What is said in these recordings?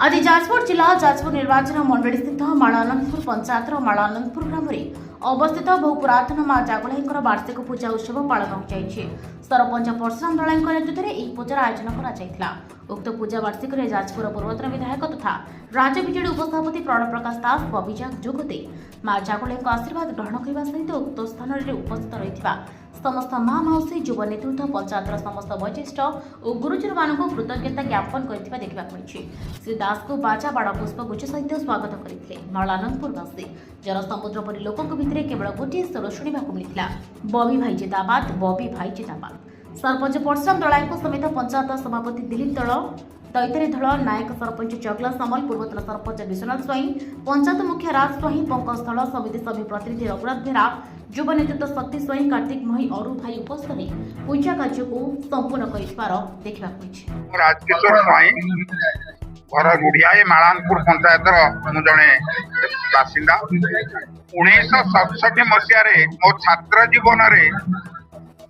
आज जाजपुर जिला जाजपुर निर्वाचन मंडली स्थित मालानंदपुर पंचायतर मालानंदपुर ग्राम अवस्थित बहु पुरातन मां जागुलाई वार्षिक पूजा उत्सव पालन हो सरपंच परशुराम दलाई नेतृत्व में यह पूजार आयोजन कर उक्त पूजा वार्षिक जाजपुर पूर्वतन विधायक तथा राज्य बीजेडी उपसभापति प्रणव प्रकाश दास बबिजा जोगदे मां जागुलाई आशीर्वाद ग्रहण करने सहित उक्त स्थान में उपस्थित रही समस्त माँ मौसी युव नेतृत्व पंचायतर समस्त वरिष्ठ और गुरुजन मान कृतज्ञता ज्ञापन कर श्री दास को बाजा बाड़ पुष्पगुच्छ सहित स्वागत करते मालानंदपुरवासी जनसमुद्र परी लोकों भितर केवल गोटे स्वर शुणा मिलता बबी भाई जिंदाबाद बबी भाई जिंदाबाद। सरपंच परशुराम दलाई समेत पंचायत सभापति दिलीप दल दैतरी दल नायक सरपंच चगला सामल पूर्वतन सरपंच विश्वनाथ स्वाई पंचायत मुखिया राज स्वाई पंकज स्थल समिति सभ्य प्रतिनिधि रघुनाथ बेरा युव नेतृत्व शक्ति स्वाई कार्तिक मही और भाई उपस्थित पूजा कार्य को संपूर्ण कर घर रुढ़िया मालानपुर पंचायतर जड़े बासिंदा 1967 मसीह मो छात्र जीवन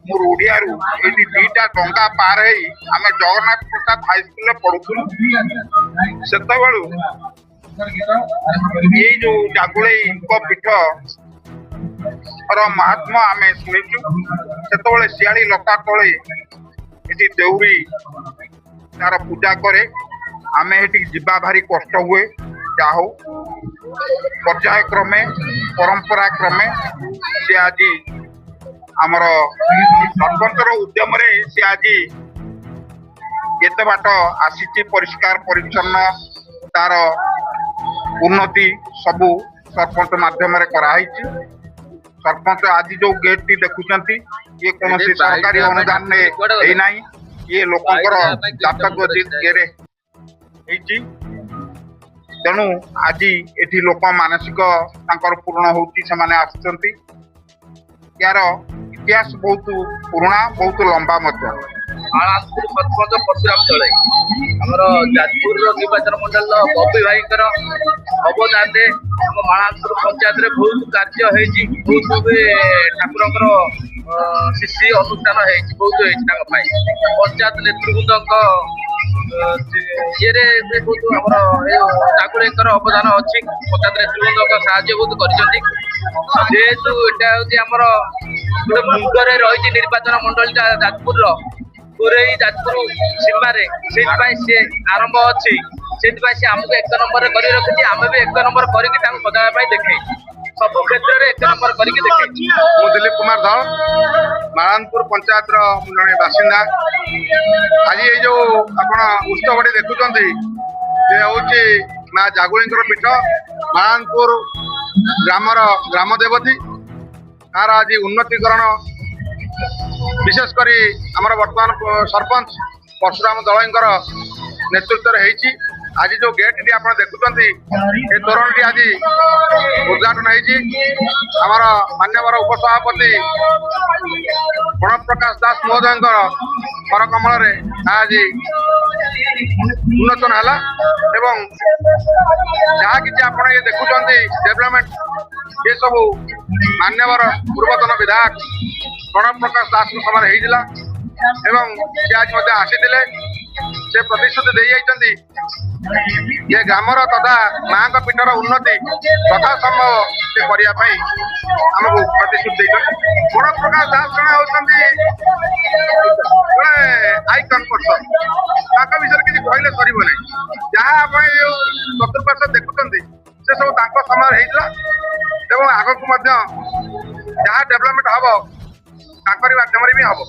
मो रुढ़िया दीटा डंगा पार आम जगन्नाथ प्रसाद हाईस्कल पढ़ुलु से जो जागुले पीठ महात्मा आम शुणुचु से शियाली लता तले ये देउरी तार पूजा करे आम ये जीवा भारी कष्ट हुए जाओ पर्याय क्रमे परंपरा क्रमे सी आज आमर सरपंचर उद्यम सी आज एत बाट आसी परिष्कार परिच्छन्न तार उन्नति सबू सरपंच माध्यम कराई। सरपंच आज जो गेट टी देखुंत ये कौन सरकारी अनुदान ना ये लोकर जातक ये तेणु आज ये लोक मानसिक पूर्ण होने आसुँच यार इतिहास बहुत पुराना बहुत लंबा मालानंदपुर सरपंच परशुराम दलाई आमर जाजपुर निर्वाचन मंडल बबी भाई अवदान आम मालानंदपुर पंचायत में बहुत कार्य बहुत ठाकुर शिशि अनुष्ठान बहुत पंचायत नेतृवृंद ये बहुत जागुले अवदान अच्छी पंचायत नेतृवृंद साहय बहुत करेतु यहाँ गोटे मुंडरे रही निर्वाचन मंडल जाजपुर पूरे जाजपुर सीमार से आरंभ अच्छी से आमको एक नंबर कर रखी आम भी एक नंबर करके सजावाई देखे सब क्षेत्र में एक नंबर करके देखे। मु दिलीप कुमार धल मालानपुर पंचायत जड़े बासिंदा आज ये जो आप उत्सव देखुं ये हूँ माँ जागुली पीठ मालानपुर ग्रामर ग्राम देवती तार आज उन्नतिकरण विशेषकर आमर वर्तमान सरपंच परशुराम दलईंकर नेतृत्व आज जो गेट टी आप देखुं ये तोरण टी आज उद्घाटन होमर मान्यवर उपसभापति प्रणव प्रकाश दास महोदय कर कमल आज उन्नतन है जहाँ कि आप ये देखुं डेवलपमेंट ये सब मान्यवर पूर्वतन विधायक प्रणव प्रकाश दास समय से आज आसी से प्रतिश्रुति दे जाती ये ग्रामर तथा माँ पीठर उन्नति तथा संभव से करने आमको प्रतिश्रुति प्रणव प्रकाश दास जड़े होते आइकन पर्सन विषय किसी कहले सरना जहाँ आप चतुर्पाश देखुं से सब समय आग को जहाँ डेवलपमेंट हम माध्यम भी हम।